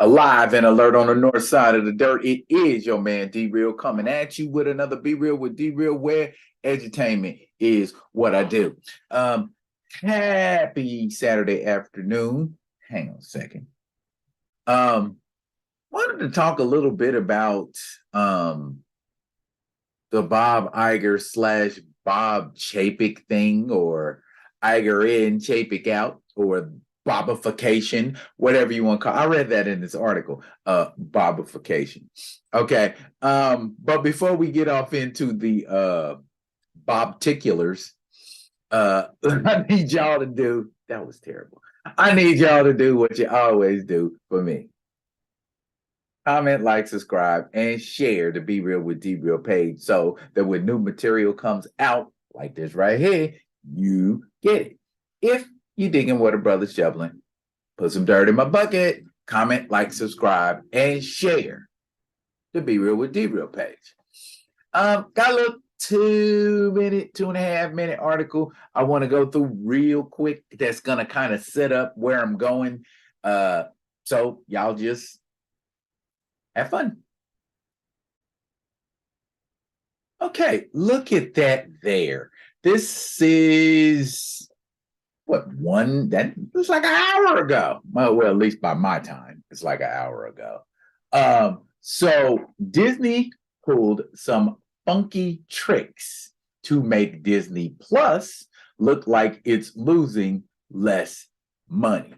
Alive and alert on the north side of the dirt. It is your man D Real coming at you with another Be Real with D Real, where edutainment is what I do. Happy Saturday afternoon. Hang on a second. Wanted to talk a little bit about the Bob Iger slash Bob Chapek thing, or Iger in, Chapek out, or Bobification, whatever you want to call it. I read that in this article, Bobification. Okay. But before we get off into the Bobticulars, I need y'all to do, that was terrible. I need y'all to do what you always do for me. Comment, like, subscribe, and share the Be Real with D Real page so that when new material comes out, like this right here, you get it. If you digging what a brother's shoveling, put some dirt in my bucket, comment, like, subscribe, and share the Be Real with D Real page. Got a little 2.5 minute article I want to go through real quick that's going to kind of set up where I'm going. So y'all just have fun. Okay, look at that there. This is that was like an hour ago. Well, at least by my time, it's like an hour ago. So Disney pulled some funky tricks to make Disney Plus look like it's losing less money.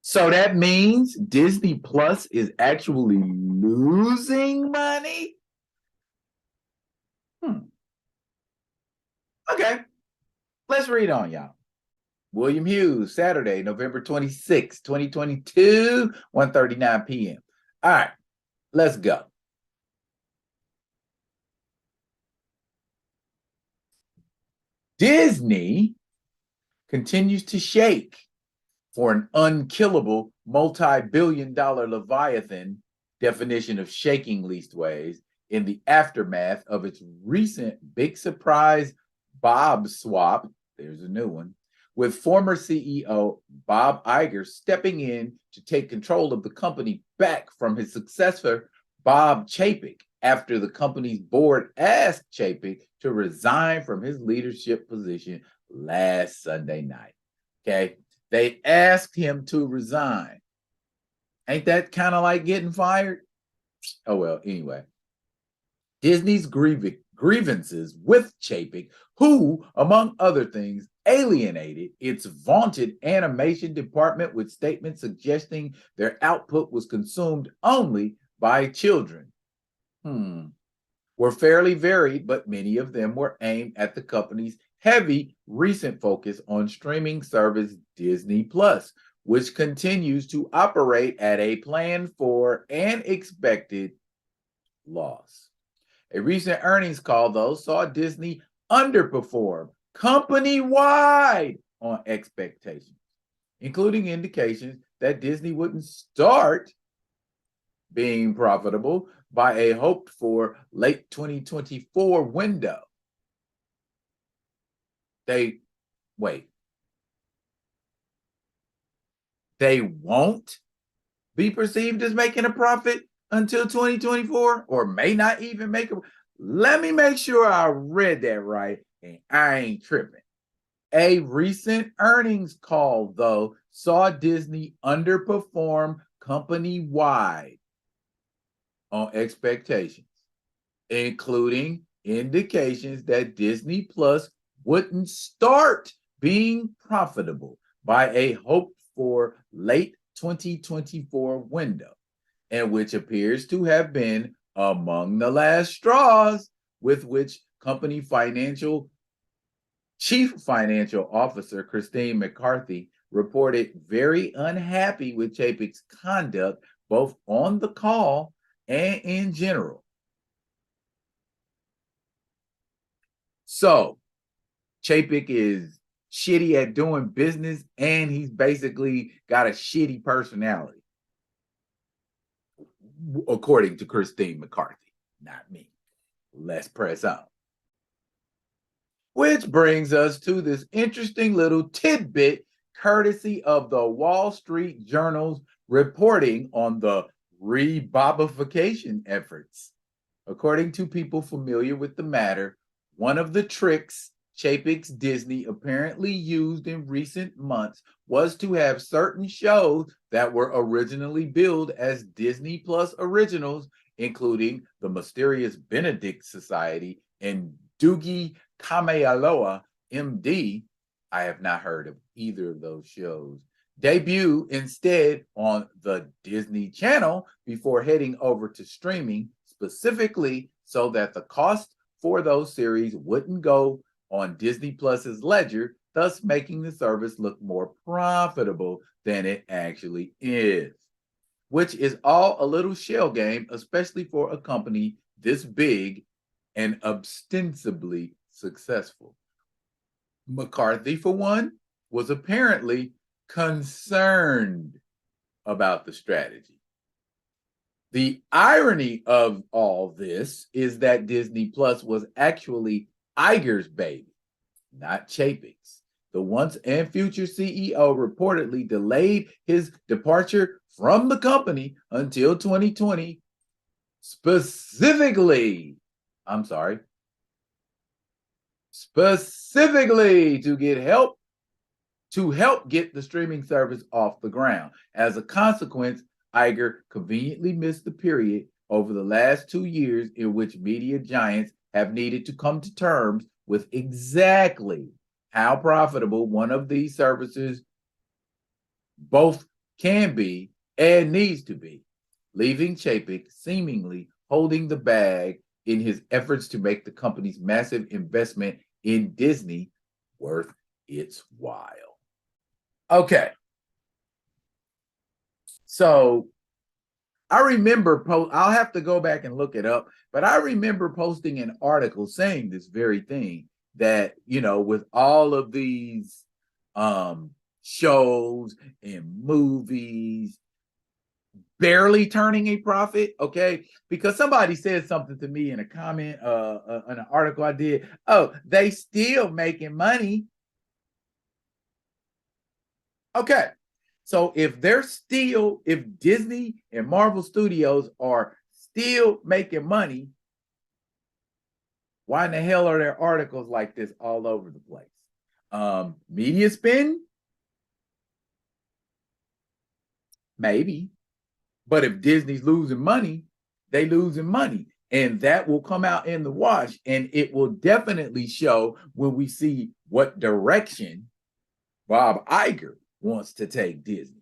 So that means Disney Plus is actually losing money? Okay, let's read on, y'all. William Hughes, Saturday, November 26, 2022, 1:39 p.m. All right, let's go. Disney continues to shake for an unkillable multi-billion-dollar Leviathan, definition of shaking leastways, in the aftermath of its recent big surprise Bob swap, there's a new one, with former CEO Bob Iger stepping in to take control of the company back from his successor, Bob Chapek, after the company's board asked Chapek to resign from his leadership position last Sunday night. Okay. They asked him to resign. Ain't that kind of like getting fired? Oh, well, anyway. Disney's grievances with Chapek, who, among other things, alienated its vaunted animation department with statements suggesting their output was consumed only by children. Were fairly varied, but many of them were aimed at the company's heavy recent focus on streaming service Disney Plus, which continues to operate at a planned for and expected loss. A recent earnings call, though, saw Disney underperform company-wide on expectations, including indications that Disney wouldn't start being profitable by a hoped-for late 2024 window. They won't be perceived as making a profit until 2024, or may not even make a. Let me make sure I read that right and I ain't tripping. A recent earnings call, though, saw Disney underperform company-wide on expectations, including indications that Disney Plus wouldn't start being profitable by a hoped for late 2024 window, and which appears to have been among the last straws with which company Chief Financial Officer Christine McCarthy reported very unhappy with Chapek's conduct, both on the call and in general. So, Chapek is shitty at doing business, and he's basically got a shitty personality, according to Christine McCarthy, not me. Let's press on. Which brings us to this interesting little tidbit courtesy of the Wall Street Journal's reporting on the rebobification efforts. According to people familiar with the matter, one of the tricks Chapek's Disney apparently used in recent months was to have certain shows that were originally billed as Disney Plus originals, including The Mysterious Benedict Society and Doogie Kamealoha, MD. I have not heard of either of those shows. Debut instead on the Disney Channel before heading over to streaming, specifically so that the cost for those series wouldn't go on Disney Plus's ledger, thus making the service look more profitable than it actually is. Which is all a little shell game, especially for a company this big and ostensibly successful. McCarthy, for one, was apparently concerned about the strategy. The irony of all this is that Disney Plus was actually Iger's baby, not Chapek's. The once and future CEO reportedly delayed his departure from the company until 2020, specifically to get help get the streaming service off the ground. As a consequence, Iger conveniently missed the period over the last 2 years in which media giants have needed to come to terms with exactly how profitable one of these services both can be and needs to be, leaving Chapek seemingly holding the bag in his efforts to make the company's massive investment in Disney worth its while. Okay. So I remember, I'll have to go back and look it up, but I remember posting an article saying this very thing, that, with all of these shows and movies barely turning a profit, okay? Because somebody said something to me in a comment, in an article I did. Oh, they still making money. Okay. So if Disney and Marvel Studios are still making money, why in the hell are there articles like this all over the place? Media spend? Maybe. But if Disney's losing money, they losing money. And that will come out in the wash. And it will definitely show when we see what direction Bob Iger wants to take Disney.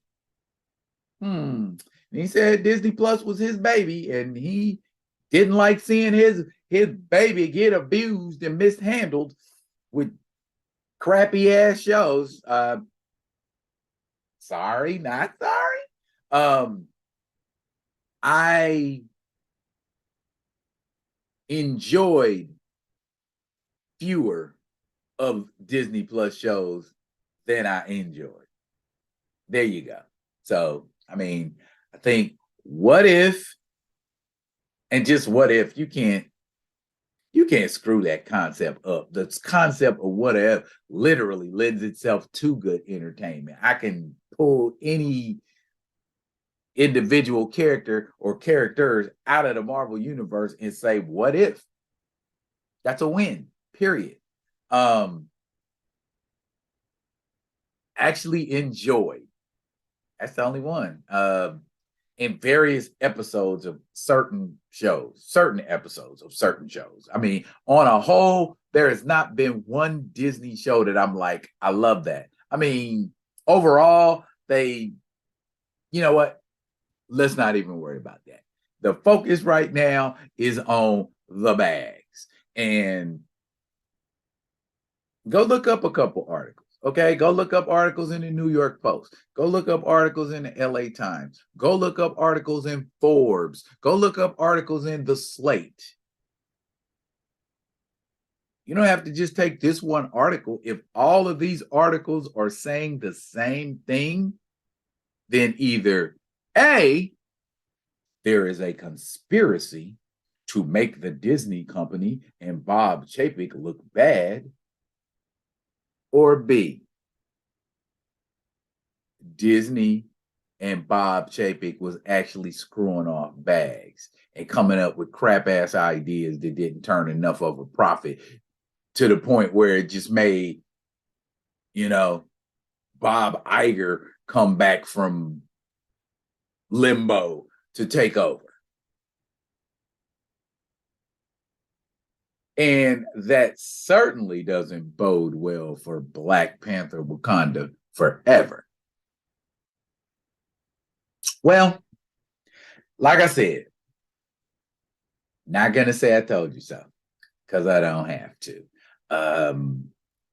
He said Disney Plus was his baby, and he didn't like seeing his baby get abused and mishandled with crappy ass shows. Sorry, not sorry. I enjoyed fewer of Disney Plus shows than I enjoyed. There you go. So, I mean, I think what if, and just what if, you can't screw that concept up. The concept of what if literally lends itself to good entertainment. I can pull any individual character or characters out of the Marvel universe and say, what if? That's a win, period. Actually enjoy. That's the only one. In various episodes of certain episodes of certain shows. I mean, on a whole, there has not been one Disney show that I'm like, I love that. I mean, overall, you know what? Let's not even worry about that. The focus right now is on the bags. And go look up a couple articles. Okay, go look up articles in the New York Post. Go look up articles in the LA Times. Go look up articles in Forbes. Go look up articles in The Slate. You don't have to just take this one article. If all of these articles are saying the same thing, then either A, there is a conspiracy to make the Disney company and Bob Chapek look bad, Or B, Disney and Bob Chapek was actually screwing off bags and coming up with crap ass ideas that didn't turn enough of a profit to the point where it just made, you know, Bob Iger come back from limbo to take over. And that certainly doesn't bode well for Black Panther Wakanda forever. Well, like I said, not gonna say I told you so, because I don't have to.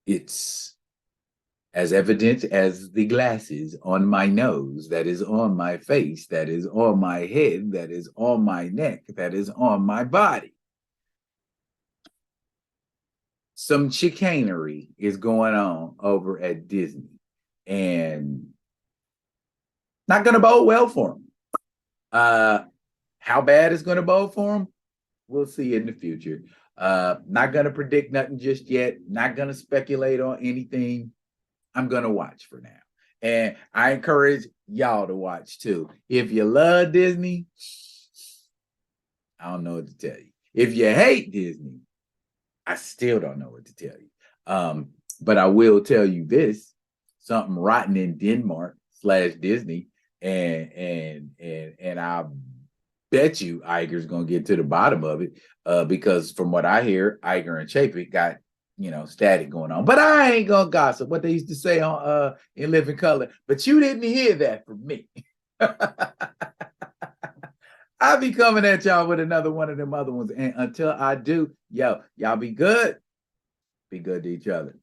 It's as evident as the glasses on my nose, that is on my face, that is on my head, that is on my neck, that is on my body. Some chicanery is going on over at Disney, and not going to bode well for them. How bad is going to bode for them? We'll see in the future. Not going to predict nothing just yet. Not going to speculate on anything. I'm going to watch for now. And I encourage y'all to watch too. If you love Disney, I don't know what to tell you. If you hate Disney, I still don't know what to tell you. But I will tell you this: something rotten in Denmark / Disney, and I bet you Iger's gonna get to the bottom of it, because from what I hear, Iger and Chapek got static going on. But I ain't gonna gossip what they used to say on in Living Color. But you didn't hear that from me. I'll be coming at y'all with another one of them other ones. And until I do, y'all be good. Be good to each other.